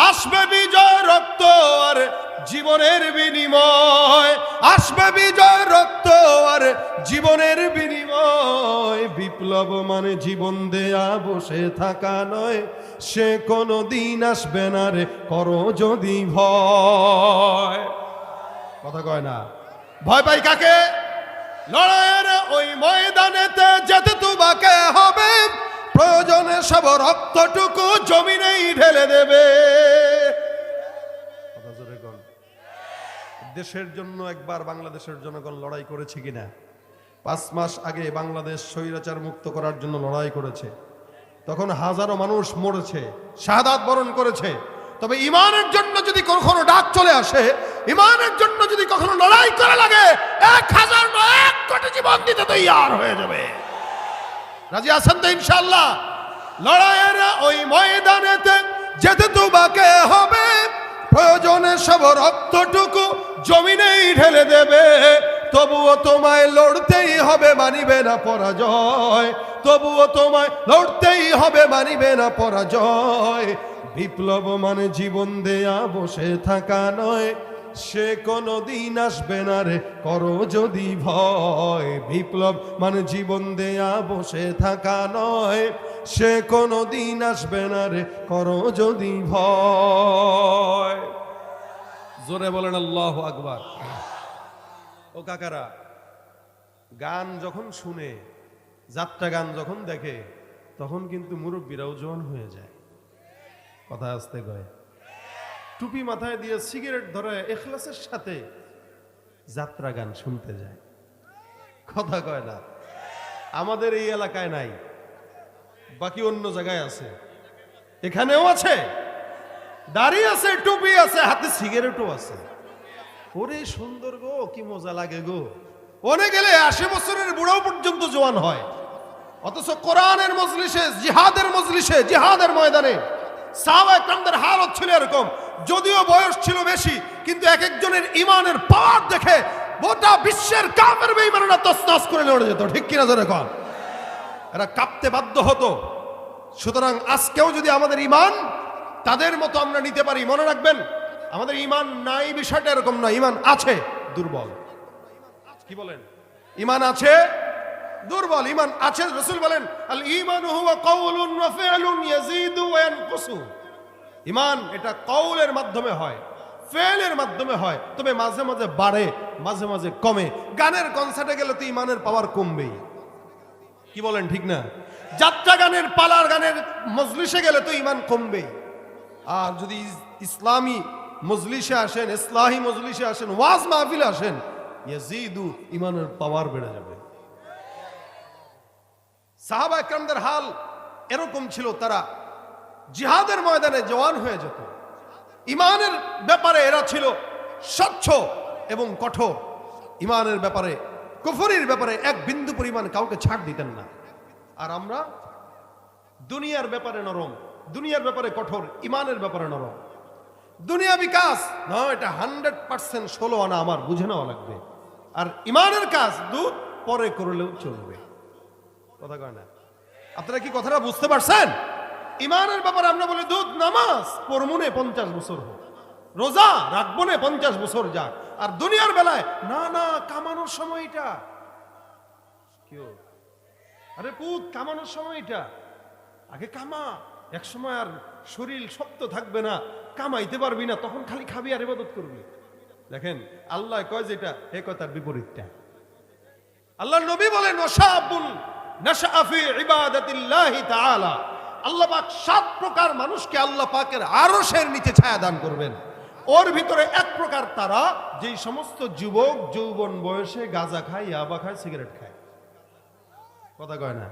আসবে বিজয় রক্ত আর জীবনের বিনিময়, আসবে বিজয় রক্ত আর জীবনের বিনিময়। বিপ্লব মানে জীবন দেয়া বসে থাকা নয়, সে কোনো দিন আসবে না রে করো যদি ভয়। কথা কয় না, ভয় পাই কাকে? লড়াইয়ের ওই ময়দানেতে যেতে তোমাকে হবে, প্রয়োজনে সব রক্তটুকু জমিনেই ঢেলে দেবে। দেশের জন্য একবার বাংলাদেশের জনগণ লড়াই করেছে কিনা? 5 মাস আগে বাংলাদেশ স্বৈরাচার মুক্ত করার জন্য লড়াই করেছে, তখন হাজারো মানুষ মরেছে, শাহাদাত বরণ করেছে। তবে ইমানের জন্য যদি কখনো ডাক চলে আসে, ইমানের জন্য যদি কখনো লড়াই করা লাগে, 1000 নয় 1 কোটি জীবন দিতে তৈয়ার হয়ে যাবে। রাজি আছেন তো ইনশাআল্লাহ? লড়াইয়ের ওই ময়দানেতে যেতে তোমাকে হবে, প্রয়োজনে সব রক্তটুকু জমিনেই ঢেলে দেবে। তবুও তোমায় লড়তেই হবে, মানিবে না পরাজয়। তবুও তোমায় লড়তেই হবে, মানিবে না পরাজয়। বিপ্লব মানে জীবন দেয়া বসে থাকা নয়, সে কোনো দিন আসবে না রে করো যদি ভয়। বিপ্লব মানে জীবন দেয়া বসে থাকা নয়, সে কোনো দিন আসবে না রে করো যদি ভয়। জোরে বলেন আল্লাহু আকবার। ও কাকারা, গান যখন শুনে, যাত্রা গান যখন দেখে, তখন কিন্তু মুরব্বীরাও জোয়ান হয়ে যায়। কথা আসতে কয়, টুপি মাথায় দিয়ে সিগারেট ধরে ইখলাসের সাথে যাত্রা গান শুনতে যায়। কথা কয় না? আমাদের এই এলাকায় নাই, বাকি অন্য জায়গায় আছে, এখানেও আছে। দাড়ি আছে, টুপি আছে, হাতে সিগারেটও আছে। ওরে সুন্দর গো, কি মজা লাগে গো। ওনে গেলে 80 বছরের বুড়াও পর্যন্ত জোয়ান হয়। অথচ কোরআনের মজলিসে, জিহাদের মজলিসে, জিহাদের ময়দানে সাহাবায়ে কেরামদের হালত ছিল এরকম। যদিও বয়স ছিল বেশি, কিন্তু এক একজনের ইমানের পাওয়ার দেখে গোটা বিশ্বের কাফের বেঈমানরা তছনছ করে লড়ে যেত। ঠিক কিনা জোরে কন? এরা কাঁপতে বাধ্য হতো। সুতরাং আজকেও যদি আমাদের ইমান তাদের মতো আমরা নিতে পারি, মনে রাখবেন আমাদের ইমান নাই বিষয়টা এরকম না, ইমান আছে, দুর্বল। কি বলেন? ইমান আছে, দুর্বল। ইমান আছে, রাসূল বলেন আল ঈমানু হুয়া কাউলুন ওয়া ফি'লুন ইয়াজিদু ওয়া ইয়ানকুসু। ইমান এটা কওলের মাধ্যমে হয়, ফেলের মাধ্যমে হয়, তবে মাঝে মাঝে বাড়ে, মাঝে মাঝে কমে। গানের কনসার্টে গেলে তো ইমানের পাওয়ার কমবেই। কি বলেন? ঠিক না? যাত্রা গানের, পালার গানের মজলিসে গেলে তো ইমান কমবেই। আর যদি ইসলামী মজলিসে আসেন, ইসলাহি মজলিসে আসেন, ওয়াজ মাহফিলে আসেন, ইয়াজিদু, ইমানের পাওয়ার বেড়ে যাবে। সাহাবায়ে কেরামদের হাল এরকম ছিল, তারা জিহাদের ময়দানে জওয়ান হয়ে যেত। ইমানের ব্যাপারে এরা ছিল স্বচ্ছ এবং কঠোর। ইমানের ব্যাপারে, কুফরির ব্যাপারে এক বিন্দু পরিমাণ কাউকে ছাড় দিতেন না। আর আমরা দুনিয়ার ব্যাপারে নরম, দুনিয়ার ব্যাপারে কঠোর, ইমানের ব্যাপারে নরম। দুনিয়া বিকাশ না, এটা 100% 16 আনা আমার বুঝে নেওয়া লাগবে। আর ইমানের কাজ দুধ পরে করলেও চলবে। কথা কয় না? আপনারা কি কথাটা বুঝতে পারছেন? ইমানের ব্যাপারে আমরা বলি দুধ নামাজ পরমুনে 50 বছর হোক, রোজা রাখবো না 50 বছর যাক। আর দুনিয়ার বেলায় না না, কামানোর সময়টা কেউ, আরে পুত কামানোর সময়টা আগে কামা। এক সময় আর শরীর শক্ত থাকবে না, কামাইতে পারবি না, তখন খালি খাবি আর ইবাদত করবি। দেখেন আল্লাহ কয় যেটা, এ কথার বিপরীতটা। আল্লাহর নবী বলেন ওয়াশাবুন নাশআ ফি ইবাদাতিল্লাহি তাআলা। আল্লাহ পাক 7 প্রকার মানুষকে আল্লাহ পাকের আরশের নিচে ছায়া দান করবেন। ওর ভিতরে এক প্রকার তারা, যেই সমস্ত যুবক যৌবন বয়সে গাঁজা খায়, ইয়াবা খায়, সিগারেট খায়। কথা কয় না?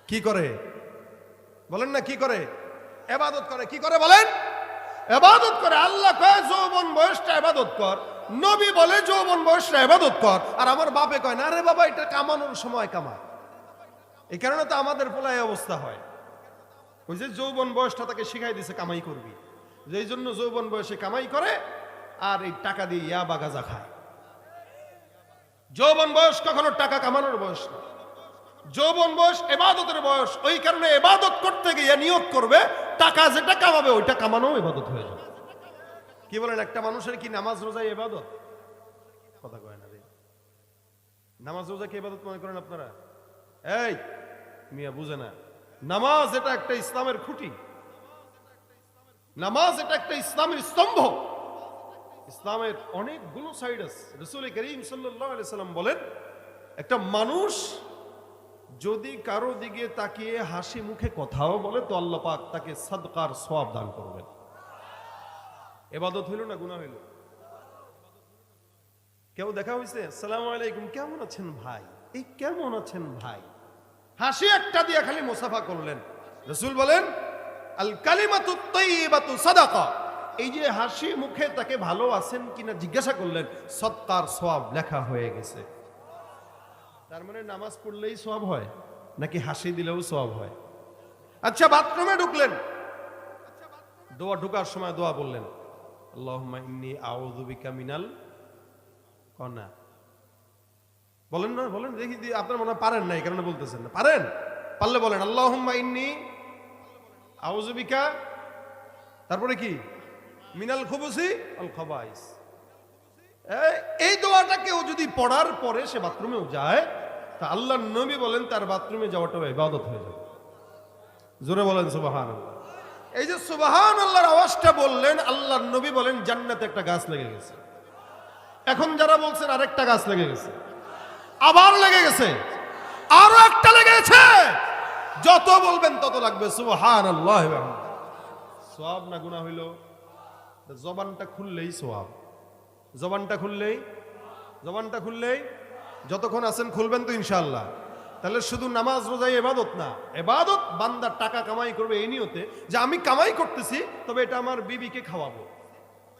কি করে বলেন না? কি করে? ইবাদত করে। কি করে বলেন? ইবাদত করে। আল্লাহ কয় যৌবন বয়সটা ইবাদত কর, নবী বলে যৌবন বয়সটা ইবাদত কর। আর আমার বাপে কয় না রে বাবা, এটা কামানোর সময় কামা। এই কারণে তো আমাদের পোলা এই অবস্থা হয়। ওই যে যৌবন বয়সটা তাকে শিখাই দিছে কামাই করবি, যেই জন্য যৌবন বয়সে কামাই করে আর এই টাকা দিয়ে ইয়াবা গাঁজা খায়। যৌবন বয়স কখনো টাকা কামানোর বয়স না। যৌবন বয়স ইবাদতের বয়স, ওই কারণে ইবাদত করতে গিয়ে নিয়ত করবে টাকা যেটা কামাবে ওইটা কামানো ইবাদত হয়ে যাবে। কি বলেন, একটা মানুষের কি নামাজ রোজা ইবাদত? কথা কয় না রে। নামাজ রোজা কি ইবাদত মনে করেন আপনারা? এই মিয়া বুঝে না, নামাজ এটা একটা ইসলামের খুঁটি, নামাজ এটা একটা ইসলামের স্তম্ভ। ইসলামের অনেকগুলো সাইড আছে। রাসূল করিম সাল্লাল্লাহু আলাইহি সাল্লাম বলেন, একটা মানুষ যদি কারো দিকে তাকিয়ে হাসি মুখে কথাও বলে তো আল্লাহ পাক তাকে সাদকার সওয়াব দান করবেন। ইবাদত হইল না গুনাহ হইল? কেউ দেখা হইছে, আসসালামু আলাইকুম, কেমন আছেন ভাই, এই কেমন আছেন ভাই, হাসি একটা দিয়ে খালি মুসাফা করলেন। রাসূল বলেন, আল কালিমাতুত তাইয়্যিবাতু সাদাকা। এই যে হাসি মুখে তাকে ভালো আছেন কিনা জিজ্ঞাসা করলেন, সদকার সওয়াব লেখা হয়ে গেছে। তার মানে নামাজ পড়লেই সওয়াব হয় নাকি হাসি দিলেও সওয়াব হয়? আচ্ছা, বাথরুমে ঢুকলেন, দোয়া ঢোকার সময় দোয়া বললেন, আল্লাহুম্মা ইন্নী আউযু বিকা মিনাল কনা। বলেন না, বলেন দেখি, আপনার মনে হয় পারেন না এই কারণে বলতেছেন না। পারেন? পারলে বলেন, আল্লাহুম্মা ইন্নী আউযু বিকা, তারপরে কি, মিনাল খুবুসি আল খাবাইস। এই দোয়াটা কেউ যদি পড়ার পরে সে বাথরুমেও যায়, তা আল্লাহর নবী বলেন তার বাথরুমে যাওয়াটাও ইবাদত হয়ে যাবে। জোরে বলেন সুবহানাল্লাহ। এই যে সুবহানাল্লাহর আওয়াজটা বললেন, আল্লাহর নবী বলেন জান্নাতে একটা গাছ লেগে গেছে। এখন যারা বলছেন আরেকটা গাছ লেগে গেছে, আবার লেগে গেছে, আরো একটা লেগে গেছে, যত বলবেন তত লাগবে সুবহানাল্লাহ। সওয়াব না গুনাহ হইল? জবানটা খুললেই সওয়াব, জবানটা খুললেই যতক্ষণ আছেন খুলবেন তো ইনশাআল্লাহ। তাহলে শুধু নামাজ রোজাই ইবাদত না, ইবাদত বান্দা টাকা কামাই করবে এই নিয়তে যে আমি কামাই করতেছি, তবে এটা আমার বিবিকে খাওয়াবো,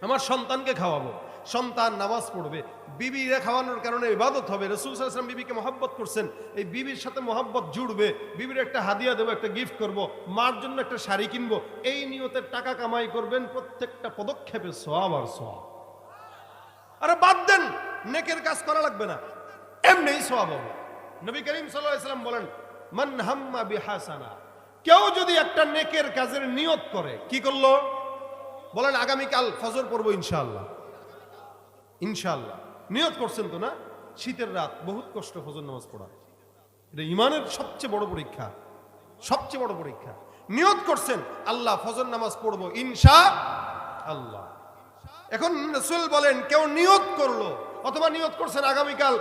আমার সন্তানকে খাওয়াবো। সন্তান নামাজ পড়বে, বিবিরে খাওয়ানোর কারণে ইবাদত হবে। রাসূল সাল্লাল্লাহু আলাইহি ওয়াসাল্লাম বিবিকে মহব্বত করছেন, এই বিবির সাথে মহব্বত জুড়বে, বিবির একটা হাদিয়া দেবো, একটা গিফট করব, মার জন্য একটা শাড়ি কিনবো, এই নিয়তে টাকা কামাই করবেন। প্রত্যেকটা পদক্ষেপে সওয়াব আর সওয়াব। আরে বাদ দেন, নেকের কাজ করা লাগবে না, এমনিই সওয়াব হবে। নবী করিম সাল্লাল্লাহু আলাইহি ওয়াসাল্লাম বলেন, মান হাম্মা বিহাসানা, কেউ যদি একটা নেকের কাজের নিয়ত করে, কি করলো বলেন, আগামীকাল ফজর পড়বো ইনশাআল্লাহ, ইনশাআল্লাহ নিয়ত করছেন তো না? শীতের রাত, বহুত কষ্ট ফজর নামাজ পড়া, এটা ইমানের সবচেয়ে বড় পরীক্ষা, সবচেয়ে বড় পরীক্ষা। নিয়ত করছেন আল্লাহ ফজর নামাজ পড়বো ইনশাআল্লাহ। এখন রাসূল বলেন, কেউ নিয়ত করলো, অথবা নিয়ত করছেন আগামীকাল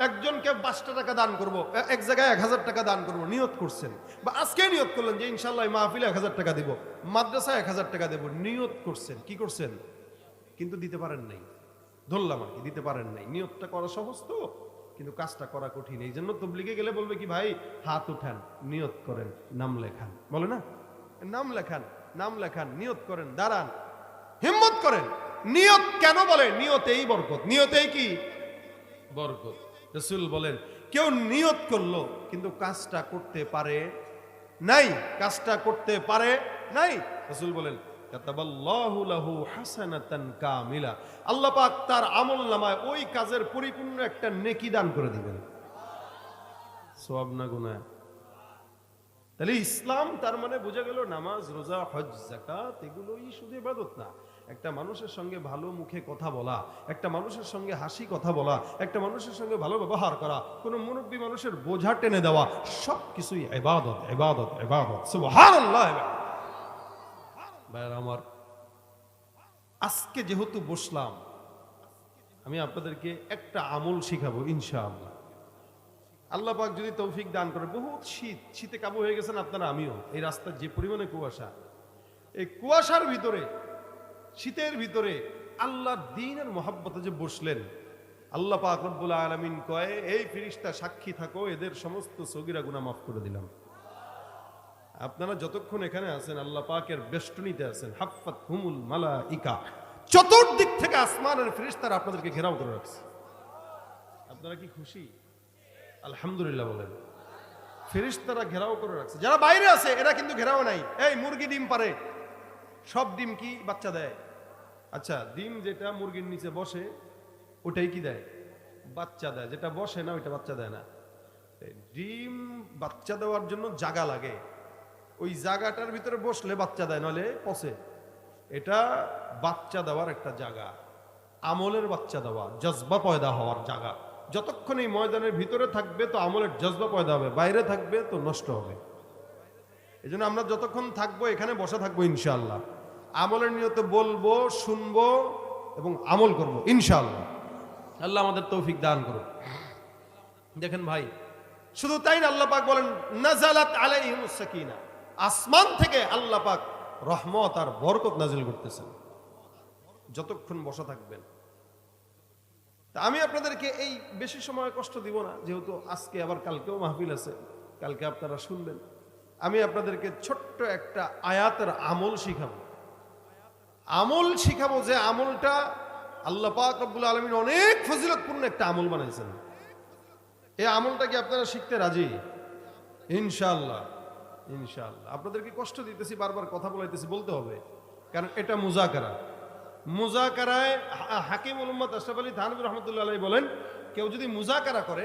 একজনকে 5টা টাকা দান করব, এক জায়গায় 1000 টাকা দান করব, নিয়ত করছেন, বা আজকে নিয়ত করলেন যে ইনশাআল্লাহ মাহফিলে 1000 টাকা দিব, মাদ্রাসায় 1000 টাকা দেব, নিয়ত করছেন, কি করছেন, কিন্তু দিতে পারেন নাই, ধরলাম আর কি, দিতে পারেন নাই। নিয়তটা করা সহজ তো, কিন্তু কাজটা করা কঠিন। এই জন্য তবলিগে গেলে বলবে কি, ভাই হাত উঠান, নিয়ত করেন, নাম লেখান, বলে না, নাম লেখান, নাম লেখান, নিয়ত করেন, দাঁড়ান, হিম্মত করেন। নিয়ত কেন বলে? নিয়তেই বরকত, নিয়তেই কি বরকত। রাসূল বলেন, কেউ নিয়ত করলো কিন্তু কাজটা করতে পারে নাই, কাজটা করতে পারে নাই, রাসূল বলেন কাতাবাল্লাহু লাহু হাসানাতান কামিলা, আল্লাহ পাক তার আমলনামায় ওই কাজের পরিপূর্ণ একটা নেকি দান করে দিবেন। সওয়াব না গুনাহ? তাহলে ইসলাম তার মানে বোঝা গেল, নামাজ রোজা হজ যাকাত এগুলোই শুধু ইবাদত না। একটা মানুষের সঙ্গে ভালো মুখে কথা বলা, একটা মানুষের সঙ্গে হাসি কথা বলা, একটা মানুষের সঙ্গে ভালো ব্যবহার করা, কোনো মুরব্বী মানুষের বোঝা টেনে দেওয়া, সব কিছুই ইবাদত, ইবাদত, ইবাদত। সুবহানাল্লাহ। ভাইরা আমার, আজকে যেহেতু বসলাম, আমি আপনাদেরকে একটা আমল শিখাবো ইনশাআল্লাহ। আল্লাহ পাক যদি তৌফিক দান করে, বহুত শীত, শীতে কাবু হয়ে গেছেন আপনারা, আমিও। এই রাস্তার যে পরিমাণে কুয়াশা, এই কুয়াশার ভিতরে, শীতের ভিতরে আল্লাহর দ্বীনের মহব্বতে যে বসলেন, আল্লাহ পাক রব্বুল আলামিন কয়, এই ফেরেশতা সাক্ষী থাকো, এদের সমস্ত সগীরা গুনাহ মাফ করে দিলাম। আপনারা যতক্ষণ এখানে আছেন, আল্লাহ পাকের বেষ্টনীতে আছেন, হাফফাত হুমুল মালাইকা, চতুর্দিক থেকে আসমানের ফেরেশতারা আপনাদেরকে ঘেরাও করে রাখছে। আপনারা কি খুশি? আলহামদুলিল্লাহ বলেন। ফেরেশতারা ঘেরাও করে রাখছে। যারা বাইরে আছে এরা কিন্তু ঘেরাও নাই। এই মুরগি ডিম পারে, সব ডিম কি বাচ্চা দেয়? আচ্ছা, ডিম যেটা মুরগির নিচে বসে ওটাই কি দেয়? বাচ্চা দেয়। যেটা বসে না ওইটা বাচ্চা দেয় না। ডিম বাচ্চা দেওয়ার জন্য জায়গা লাগে, ওই জায়গাটার ভিতরে বসলে বাচ্চা দেয়, নইলে পচে। এটা বাচ্চা দেওয়ার একটা জায়গা, আমলের বাচ্চা দেওয়া, জজবা পয়দা হওয়ার জায়গা। যতক্ষণ এই ময়দানের ভিতরে থাকবে তো আমলের জজবা পয়দা হবে, বাইরে থাকবে তো নষ্ট হবে। এই জন্য আমরা যতক্ষণ থাকবো এখানে বসে থাকবো ইনশাআল্লাহ, আমলের নিয়তে বলবো, শুনবো এবং আমল করবো ইনশাআল্লাহ। আল্লাহ আমাদের তৌফিক দান করুন। দেখেন ভাই, শুধু তাই না, আল্লাহ পাক বলেন নাযালাত আলাইহিমুস সাকিনা, আসমান থেকে আল্লাহ পাক রহমত আর বরকত নাজিল করতেছেন যতক্ষণ বসা থাকবেন। তা আমি আপনাদেরকে এই বেশি সময় কষ্ট দিব না, যেহেতু আজকে আবার কালকেও মাহফিল আছে, কালকে আপনারা শুনবেন। আমি আপনাদেরকে ছোট্ট একটা আয়াতের আমল শিখাবো। আমল শিখাবো যে আমলটা আল্লাহ পাক রব্বুল আলামিন অনেক ফজিলতপূর্ণ একটা আমল বানাইছেন। এই আমলটা কি আপনারা শিখতে রাজি? ইনশাআল্লাহ, ইনশাআল্লাহ। আপনাদেরকে কষ্ট দিতেছি, বারবার কথা বলাইতেছি, বলতে হবে, কারণ এটা মুজাকারা। মুজাকারায় হাকিমুল উম্মত আশরাফ আলী থানভী রহমতুল্লাহ আলাইহি বলেন, কেউ যদি মুজাকারা করে,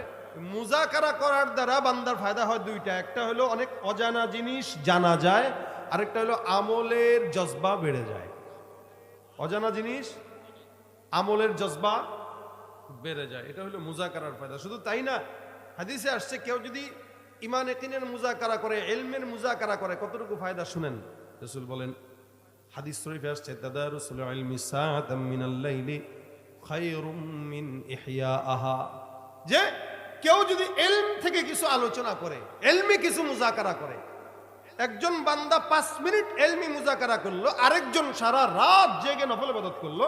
মুজাকারা করার দ্বারা বান্দার ফায়দা হয় দুইটা। একটা হলো অনেক অজানা জিনিস জানা যায়, আরেকটা হলো আমলের জজবা বেড়ে যায়। অজানা জিনিস, আমলের জজবা বেড়ে যায়, এটা হলো মুজাকারার ফায়দা। শুধু তাই না, হাদিসে আসছে কেউ যদি ইমান ইয়াকিনের মুজাকারা করে, ইলমের মুজাকারা করে, কতটুকু ফায়দা শুনেন। রাসূল বলেন, হাদিস শরীফে আসছে, তাদারুসুল ইলমি সাআতাম মিনাল লাইলি খায়রুম মিন ইহয়াআহা, যে কেউ যদি ইলম থেকে কিছু আলোচনা করে, ইলমি কিছু মুজাকারা করে, একজন বান্দা 5 মিনিট ইলমি মুজাকারা করলো, আরেকজন সারা রাত জেগে নফল ইবাদত করলো,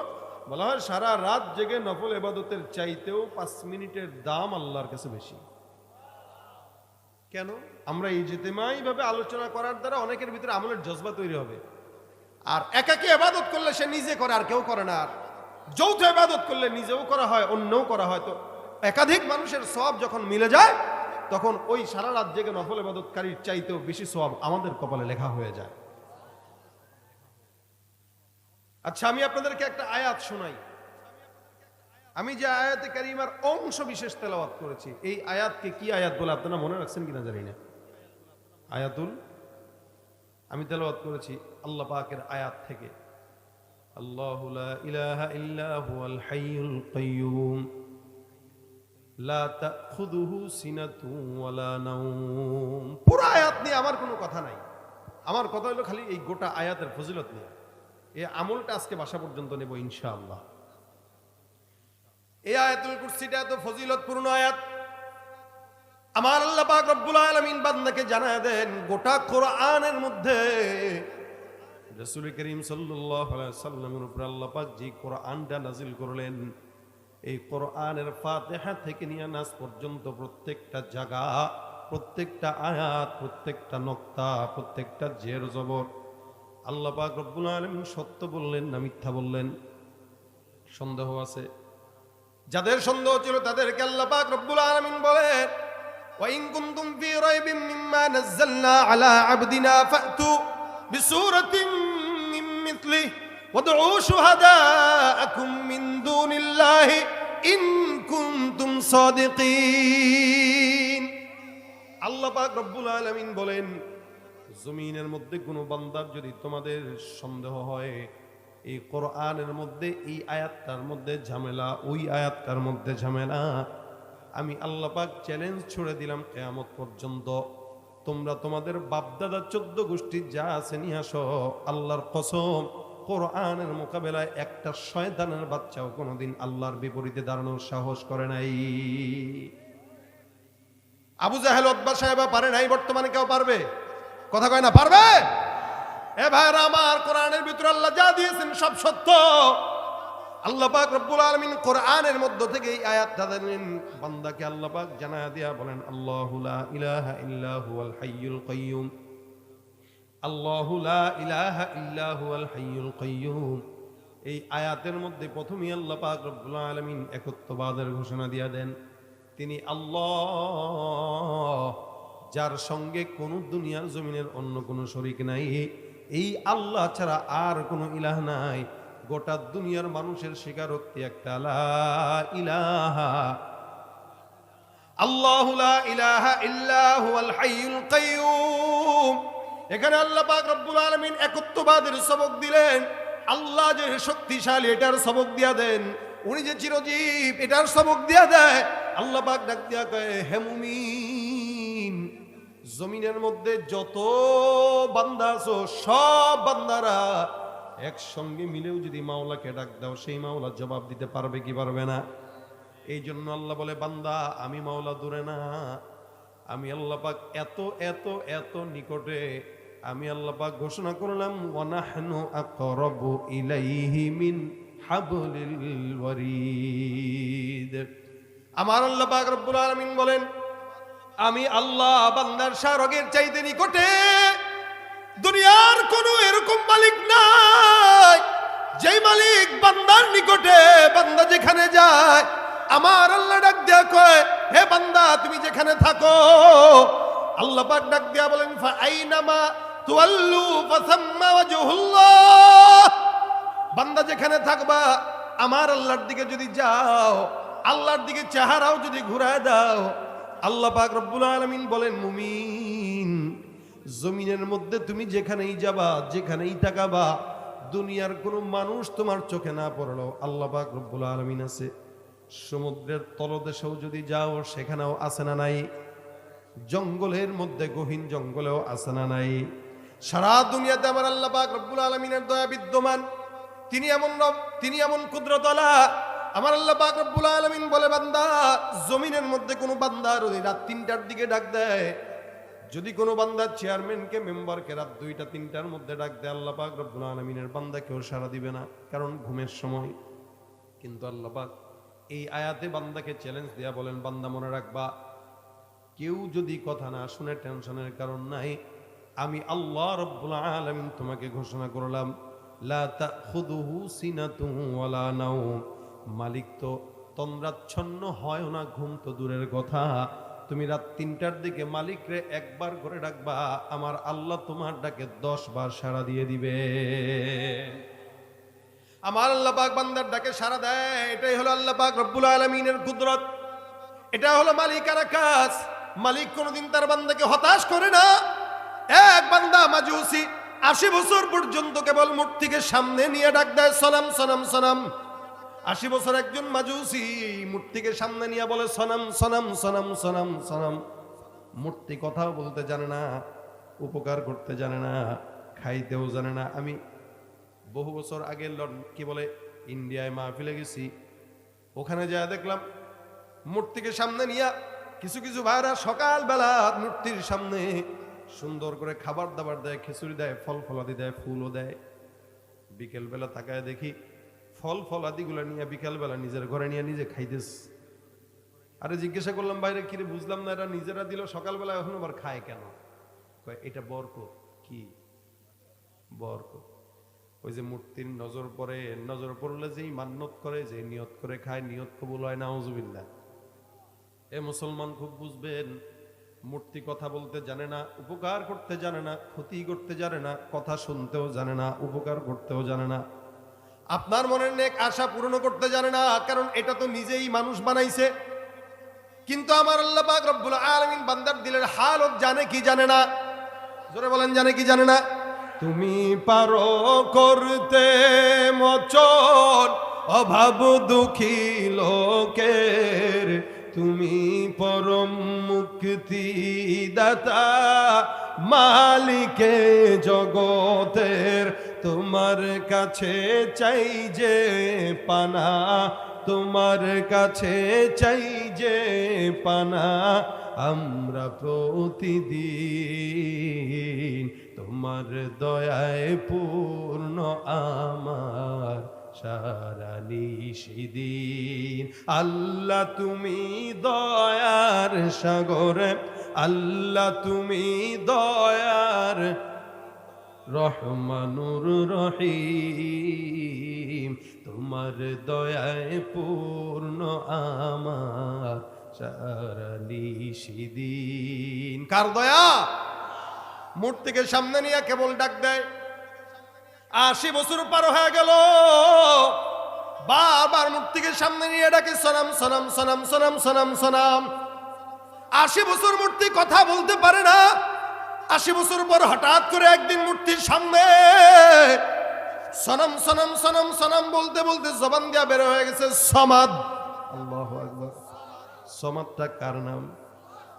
বলা হয় সারা রাত জেগে নফল ইবাদতের চাইতেও 5 মিনিটের দাম আল্লাহর কাছে বেশি। কেন? আমরা ইজতিমাই ভাবে আলোচনা করার দ্বারা অনেকের ভিতরে আমলের জজবা তৈরি হবে। আর একাকী ইবাদত করলে সে নিজে করে, আর কেউ করে না। আর যৌথ ইবাদত করলে নিজেও করা হয়, অন্যও করা হয়। তো একাধিক মানুষের সওয়াব যখন মিলে যায়, তখন ওই সারা রাত জেগে নফল ইবাদতকারীর চাইতেও বেশি সওয়াব আমাদের কপালে লেখা হয়ে যায়। আচ্ছা, আমি আপনাদেরকে একটা আয়াত শোনাই। আমি যে আয়াতে কারিমার অংশ বিশেষ তেলাওয়াত করেছি, এই আয়াতকে কি আয়াত বলে আপনারা মনে রাখছেন কিনা জানি না। আয়াতুল, আমি তেলাওয়াত করেছি আল্লাহ পাকের আয়াত থেকে, আল্লাহু লা ইলাহা ইল্লা হুয়াল হাইয়ুল কাইয়্যুম লা তাখুযুহু সিনাতুন ওয়ালা নাওম। পুরো আয়াত নিয়ে আমার কোনো কথা নাই, আমার কথা হলো খালি এই গোটা আয়াতের ফজিলত নিয়ে। এই আমলটা আজকে বাসা পর্যন্ত নেব ইনশাআল্লাহ। এই আয়াতুল কুরসিটা এত ফজিলতপূর্ণ আয়াত। আমার আল্লাহ পাক রব্বুল আলামিন বান্দাকে জানায় দেন, গোটা কোরআনের মধ্যে রাসূল করিম সাল্লাল্লাহু আলাইহি সাল্লামের উপর আল্লাহ পাক যে কোরআনটা নাজিল করলেন, এই কোরআনের ফাতিহা থেকে নিয়ে নাস পর্যন্ত প্রত্যেকটা জায়গা, প্রত্যেকটা আয়াত, প্রত্যেকটা নক্তা, প্রত্যেকটা জের জবর আল্লাহ পাক রব্বুল আলামিন সত্য বললেন না মিথ্যা বললেন? সন্দেহ আছে? যাদের সন্দেহ ছিল তাদেরকে আল্লাহ পাক রব্বুল আলামিন বলেন, ওয়া ইন কুনতুম ফি রাইবিন মিম্মা নাযালনা আলা আবদিনা ফাতু বিসূরাতিন মিন মিথলিহি ওয়াদউ শুহাদাআকুম মিন দুনিল্লাহি ইন কুনতুম সাদিকিন। আল্লাহ পাক রব্বুল আলামিন বলেন, জমিনের মধ্যে কোনো বান্দার যদি তোমাদের সন্দেহ হয়, এই কোরআনের মধ্যে এই আয়াতটার মধ্যে ঝামেলা, ওই আয়াতটার মধ্যে ঝামেলা, আমি আল্লাহ পাক চ্যালেঞ্জ ছুড়ে দিলাম কিয়ামত পর্যন্ত, তোমরা তোমাদের বাপদাদা 14 গোষ্ঠী যা আছে নিয়ে আসো। আল্লাহর কসম, কোরআনের মোকাবেলায় একটা শয়তানের বাচ্চাও কোনোদিন আল্লাহর বিপরীতে দাঁড়ানোর সাহস করে নাই। আবু জাহেল, উতবা সাহেবা পারে নাই, বর্তমানে কেউ পারবে? কথা কয় না, পারবে? এ ভাইরা আমার, কোরআনের ভিতরে আল্লাহ যা দিয়েছেন সব সত্য। আল্লাহ পাক রব্বুল আলামিন কোরআনের মধ্য থেকে এই আয়াতটা দেন বান্দাকে, আল্লাহ পাক জানায়া দিয়া বলেন, আল্লাহু লা ইলাহা ইল্লা হুয়াল হাইয়ুল কাইয়্যুম, আল্লাহু লা ইলাহা ইল্লা হুয়াল হাইয়ুল কাইয়্যুম। এই আয়াতের মধ্যে প্রথমেই আল্লাহ পাক রব্বুল আলামিন একত্ববাদের ঘোষণা দিয়া দেন, তিনি আল্লাহ, যার সঙ্গে কোনো দুনিয়ার জমিনের অন্য কোনো শরীক নাই। এই আল্লাহ ছাড়া আর কোনো ইলাহ নাই। গোটা দুনিয়ার মানুষের স্বীকারোক্তি একটা, লা ইলাহা, আল্লাহু লা ইলাহা ইল্লা হুয়াল হাইয়ুল কাইয়্যুম। এখানে আল্লাহ পাক রব্বুল আলামিন একত্ববাদের সবক দিলেন। আল্লাহ যে শক্তিশালী এটার সবক দিয়া দেন, উনি যে চিরজীব এটার সবক দিয়া দেয়। আল্লাহ পাক ডাক দিয়া কয়, হে মুমিন, জমিনের মধ্যে যত বান্দা আছো সব বান্দারা একসঙ্গে মিলেও যদি মাওলাকে ডাক দাও, সেই মাওলা জবাব দিতে পারবে কি পারবে না? এই জন্য আল্লাহ বলে, বান্দা আমি মাওলা দূরে না, আমি আল্লাহ পাক এত এত এত নিকটে। আমি আল্লাহ পাক ঘোষণা করলাম, ওয়ানাহনু আকরাবু ইলাইহি মিন হাবলিল ওয়ারিদ। আমার আল্লাহ পাক রব্বুল আলামিন বলেন, আমি আল্লাহ বান্দার শারগের চাইতে নিকটে। দুনিয়ার কোন এরকম মালিক নাই যেই মালিক বান্দার নিকটে। বান্দা যেখানে যায় আমার আল্লাহ ডাক দিয়া কয়, হে বান্দা তুমি যেখানে থাকো, আল্লাহ পাক ডাক দিয়া বলেন, ফা আইনামা তুওয়াল্লু ফাসাম্মা ওয়াজহুল্লাহ। বান্দা যেখানে থাকবা আমার আল্লাহর দিকে যদি যাও, আল্লাহর দিকে চেহারাও যদি ঘুরায় দাও, আল্লাহ পাক রব্বুল আলামিন বলেন, মুমিন জমিনের মধ্যে তুমি যেখানেই যাবা, যেখানেই তাকাবা, দুনিয়ার কোনো মানুষ তোমার চোখে না পড়লো, আল্লাহ পাক রব্বুল আলামিন আছে। সমুদ্রের তলদেশেও যদি যাও সেখানেও আছে না নাই? জঙ্গলের মধ্যে গহীন জঙ্গলেও আছে না নাই? সারা দুনিয়াতে আমার আল্লাহ পাক রব্বুল আলামিনের দয়া বিদ্যমান। তিনি এমন রব, তিনি এমন কুদরতওয়ালা। আমার আল্লাহ পাক রব্বুল আলামিন বলে, বান্দা জমিনের মধ্যে কোনো বান্দা যদি রাত 3টার দিকে ডাক দেয়, যদি কোনো বান্দা চেয়ারম্যানকে মেম্বারকে রাত 2টা 3টার মধ্যে ডাক দেয়, আল্লাহ পাক রব্বুল আলামিনের বান্দা কেউ সাড়া দিবে না, কারণ ঘুমের সময়। কিন্তু আল্লাহ পাক এই আয়াতে বান্দাকে চ্যালেঞ্জ দেয়া বলেন, বান্দা মনে রাখবা, কেউ যদি কথা না শুনে টেনশনের কারণ নাই, আমি আল্লাহ রব্বুল আলামিন তোমাকে ঘোষণা করলাম, লা তাখুযুহু সিনাতুহু ওয়ালা নাওম। মালিক তো তন্দ্রাচ্ছন্ন হয় না, ঘুম তো দূরের কথা। তুমি রাত 3টার দিকে মালিকরে একবার করে ডাকবা, আমার আল্লাহ তোমার ডাকে 10 বার সাড়া দিয়ে দিবে। আমার আল্লাহ পাক বান্দার ডাকে সাড়া দেয়। এটাই হলো আল্লাহ পাক রব্বুল আলামিনের কুদরত, এটা হলো মালিকের কাজ। মালিক কোনোদিন তার বান্দাকে হতাশ করে না। এক বান্দা মাজুসি 80 বছর পর্যন্ত কেবল মূর্তিকে সামনে নিয়ে ডাক দেয়, সনাম সনাম সনাম। 80 বছর একজন মাজুসি মূর্তিকে সামনে নিয়ে বলে, সনাম সনাম সনাম সনাম সনাম। মূর্তি কথাও বলতে জানে না, উপকার করতে জানে না, খাইতেও জানে না। আমি বহু বছর আগে কি বলে ইন্ডিয়ায় মাহফিলে গেছি, ওখানে যা দেখলাম মূর্তিকে সামনে নিয়ে কিছু কিছু ভাইরা সকালবেলা মূর্তির সামনে সুন্দর করে খাবার দাবার দেয়, খিচুড়ি দেয়, ফল ফলাদি দেয়, ফুলও দেয়। বিকেলবেলা তাকায় দেখি ফল ফলাদিগুলো নিয়ে বিকেলবেলা নিজের ঘরে নিয়ে নিজে খাইতেস। আরে জিজ্ঞাসা করলাম, বাইরে কিরে বুঝলাম না, এরা নিজেরা দিল সকালবেলা, এখন আবার খায় কেন? এটা বরকত। কি বরকত? ওই যে মূর্তির নজর পড়ে, নজর পড়লে যেই মান্যত করে, যে নিয়ত করে খায়, নিয়ত কবুল হয় না। আউযুবিল্লাহ। এ মুসলমান খুব বুঝবেন, মূর্তি কথা বলতে জানে না, উপকার করতে জানে না, ক্ষতি করতে জানে না, কথা শুনতেও জানে না, উপকার করতেও জানে না, আপনার মনের নেক আশা পূরণ করতে জানে না, কারণ এটা তো নিজেই মানুষ বানাইছে। কিন্তু আমার আল্লাহ পাক রব্বুল আলামিন বান্দার দিলের হালত জানে কি জানে না? জোরে বলেন, জানে কি জানে না? তুমি পারো করতে মোচন অভাব দুঃখী লোকের, তুমি পরম মুক্তি দাতা মালিকে জগতের। তোমার কাছে চাই যে পানা, তোমার কাছে চাই যে পানা, আমরা প্রতিদিন তোমার দয়ায় পূর্ণ আমার সারা নিশিদিন। আল্লাহ তুমি দয়ার সাগর, আল্লাহ তুমি দয়ার রহমানুর রহিম, তোমার দয়ায় পূর্ণ আমার সারা নিশিদিন। কার দয়া? মূর্তিকে সামনে নিয়ে কেবল ডাক দেয়। 80 বছর পার হয়ে গেল, বারবার মূর্তিকে সামনে নিয়ে ডাকে, সনাম সনাম সনাম সনাম সনাম সনাম। 80 বছর মূর্তি কথা বলতে পারে না। 80 বছর পর হঠাৎ করে একদিন মূর্তির সামনে সনম সনম সনম সনম বলতে বলতে জবান দিয়া বের হয়ে গেছে সমাদ। আল্লাহু আকবার। সমাদটা কার নাম?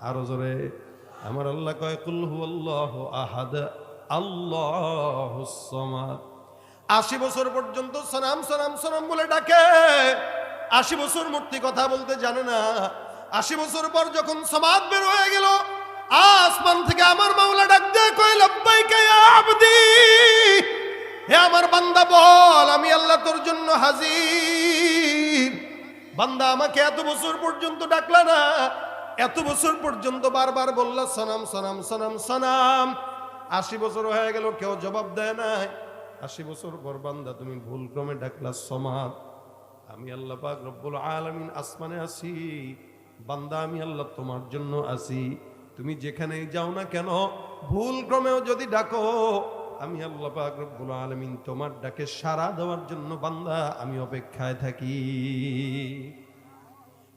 আরো জোরে। আমার আল্লাহ কয় কুল হুয়াল্লাহু আহাদ আল্লাহুস সামাদ। 80 বছর পর্যন্ত সনাম সনাম সনাম বলে ডাকে। 80 বছর মূর্তি কথা বলতে জানে না। 80 বছর পর যখন সমাদ বের হয়ে গেল, আসমান থেকে আমার মাওলা ডাক দিয়ে কয় লাব্বাইকা ইয়া আবদি, হে আমার বান্দা বল, আমি আল্লাহ তোর জন্য হাজির। বান্দা আমাকে এত বছর পর্যন্ত ডাকলা না, এত বছর পর্যন্ত বারবার বললা সনাম সনাম সনাম সনাম। 80 বছর হয়ে গেল, কেউ জবাব দেয় নাই। 80 বছর পর বান্দা তুমি ভুল ক্রমে ডাকলা সমাদ। আমি আল্লাহ পাক রব্বুল আলামিন আসমানে আছি, বান্দা আমি আল্লাহ তোমার জন্য আছি। তুমি যেখানেই যাও না কেন, ভুল ক্রমেও যদি ডাকো, আমি আল্লাহ পাক রব্বুল আলামিন তোমার ডাকে সাড়া দেওয়ার জন্য বান্দা আমি অপেক্ষায় থাকি।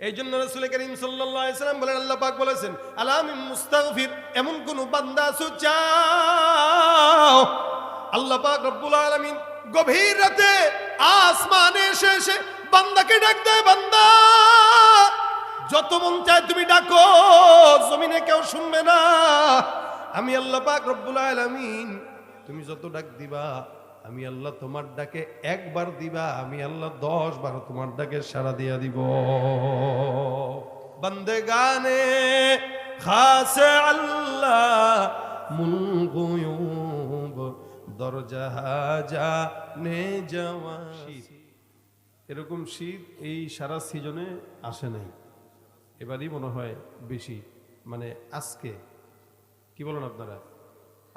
এই জন্য রাসূল করিম সাল্লাল্লাহু আলাইহি সাল্লাম বলেন, আল্লাহ পাক বলেছেন আলা মিন মুস্তাগফির, এমন কোন বান্দা আছে চাও আল্লাহ পাক রব্বুল আলামিন গভীর রাতে আসমানে এসে এসে বান্দাকে ডাক দেয়, বান্দা যত মন চায় তুমি ডাকো, জমিনে কেউ শুনবে না। আমি আল্লাহ পাক রব্বুল আলামিন তুমি যত ডাক দিবা, আমি আল্লাহ তোমার ডাকে একবার দিবা, আমি আল্লাহ 10 বার তোমার ডাকে সাড়া দিয়া দিব। বন্দেগানে খাসে আল্লাহ মুল গুয়ুব দরজাহা জানে যাওয়া। এরকম শীত এই সারা সিজনে আসে নাই, এবারই মনে হয় বেশি। মানে আজকে কি বলেন আপনারা?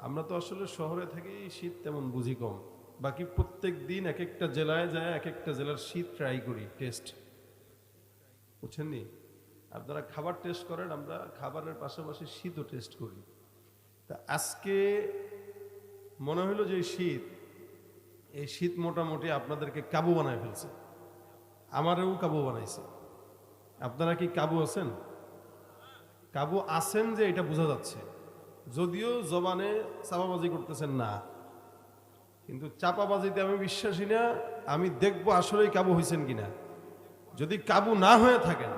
আমরা তো আসলে শহরে থাকি, শীত তেমন বুঝি কম। বাকি প্রত্যেক দিন এক একটা জেলায় যায়, এক একটা জেলার শীত ট্রাই করি, টেস্ট। বুঝছেন নি? আপনারা খাবার টেস্ট করেন, আমরা খাবারের পাশাপাশি শীতও টেস্ট করি। তা আজকে মনে হলো যে এই শীত মোটামুটি আপনাদেরকে কাবু বানায় ফেলছে, আমারও কাবু বানাইছে। আপনারা কি কাবু আছেন? কাবু আছেন যে এটা বোঝা যাচ্ছে, যদিও জবানে চাপাবাজি করতেছেন না, কিন্তু চাপাবাজিতে আমি বিশ্বাসী না। আমি দেখব আসলেই কাবু হয়েছেন কিনা। যদি কাবু না হয়ে থাকেন,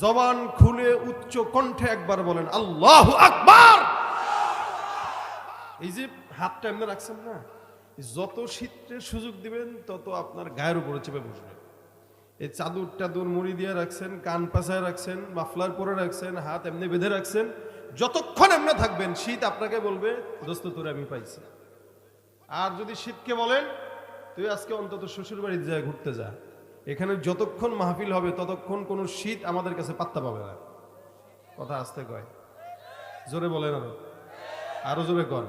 জবান খুলে উচ্চ কণ্ঠে একবার বলেন আল্লাহু আকবার। এই যে হাতটা এমনি রাখছেন না, যত শীতের সুযোগ দিবেন তত আপনার গায়ের উপরে চেপে বসবে। এই চাদর টাদুর মুড়ি দিয়ে রাখছেন, কান পাশায় রাখছেন, মাফলার পরে রাখছেন, হাত এমনি বেঁধে রাখছেন, যতক্ষণ এমনি থাকবেন শীত আপনাকে বলবে দোস্ত তোরে আমি পাইছি। আর যদি শীতকে বলেন তুই আজকে অন্তত শ্বশুর বাড়িতে যায় ঘুরতে যা, এখানে যতক্ষণ মাহফিল হবে ততক্ষণ কোনো শীত আমাদের কাছে পাত্তা পাবে না। কথা আস্তে কয়, জোরে বলেন, আরো জোরে কর।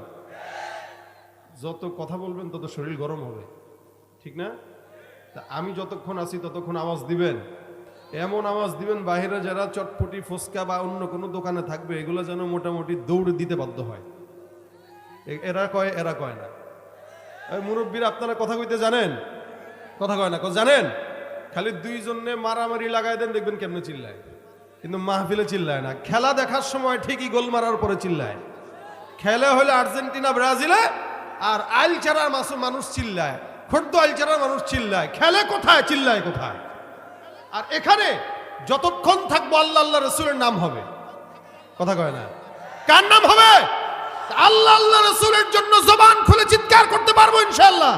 যত কথা বলবেন তত শরীর গরম হবে, ঠিক না? তা আমি যতক্ষণ আছি ততক্ষণ আওয়াজ দিবেন, এমন আওয়াজ দিবেন বাইরে যারা চটপটি ফুচকা বা অন্য কোনো দোকানে থাকবে এগুলো যেন মোটামুটি দৌড় দিতে বাধ্য হয়। এরা কয় না। মুরব্বীরা আপনারা কথা কইতে জানেন? কথা কয় না, জানেন? খালি দুইজনে মারামারি লাগাই দেন, দেখবেন কেমনে চিল্লায়, কিন্তু মাহফিলে চিল্লায় না। খেলা দেখার সময় ঠিকই গোল মারার পরে চিল্লায়। খেলে হলে আর্জেন্টিনা ব্রাজিলে, আর আইল চারার মানুষ চিল্লায়, খোর্দ আইল চারার মানুষ চিল্লায়। খেলে কোথায়, চিল্লায় কোথায়? আর এখানে যতক্ষণ থাকবো আল্লাহ আল্লাহ রসুলের নাম হবে। কথা কয় না? কার নাম হবে? আল্লাহ আল্লাহ রসুলের জন্য জবান খুলে চিৎকার করতে পারবো ইনশাআল্লাহ।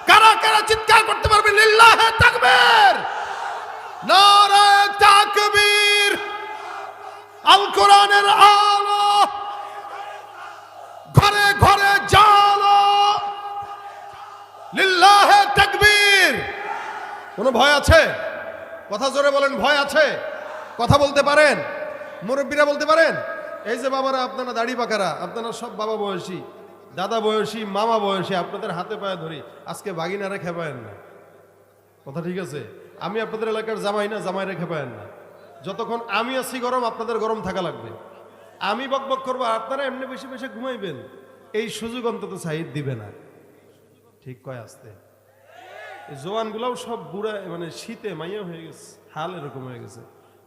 কারা কারা চিৎকার করতে পারবে? লিল্লাহে তাকবীর, নারে তাকবীর। আল কোরআনের আলো ঘরে ঘরে জালো, লিল্লাহে তাকবীর। কোনো ভয় আছে? কথা জোরে বলেন, ভয় আছে? কথা বলতে পারেন? মুরব্বীরা বলতে পারেন? এই যে বাবারা, আপনারা দাড়ি পাকারা, আপনারা সব বাবা বয়সী, দাদা বয়সী, মামা বয়সী, আপনাদের হাতে পায়ে ধরি, আজকে বাগিনারে খেপায়েন না। কথা ঠিক আছে? আমি আপনাদের এলাকার জামাই না, জামাইরে খেপায়েন না। যতক্ষণ আমি আছি গরম, আপনাদের গরম থাকা লাগবে। আমি বকবক করবো, আপনারা এমনি বেশি বেশি ঘুমাইবেন, এই সুযোগ অন্তত সাইড দিবে না। ঠিক কয় আসতে? জোয়ানগুলাও সব বুড়া, মানে শীতে মাইয়া হয়ে গেছে, হাল এরকম হয়ে গেছে।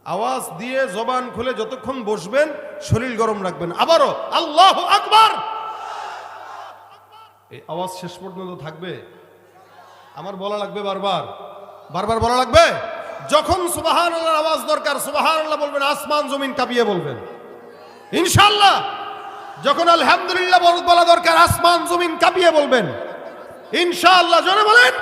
আওয়াজ দিয়ে জবান খুলে যতক্ষণ বসবেন শরীর গরম রাখবেন, আবারও আল্লাহু আকবার। এই আওয়াজ শেষ পর্যন্ত থাকবে, আমার বলা লাগবে বারবার বারবার বলা লাগবে। যখন সুবহানাল্লাহর আওয়াজ দরকার সুবহানাল্লাহ বলবেন, আসমান জমিন কাঁপিয়ে বলবেন ইনশাআল্লাহ। যখন আলহামদুলিল্লাহ বলা দরকার আসমান জমিন কাঁপিয়ে বলবেন ইনশাআল্লাহ। জোরে বলেন।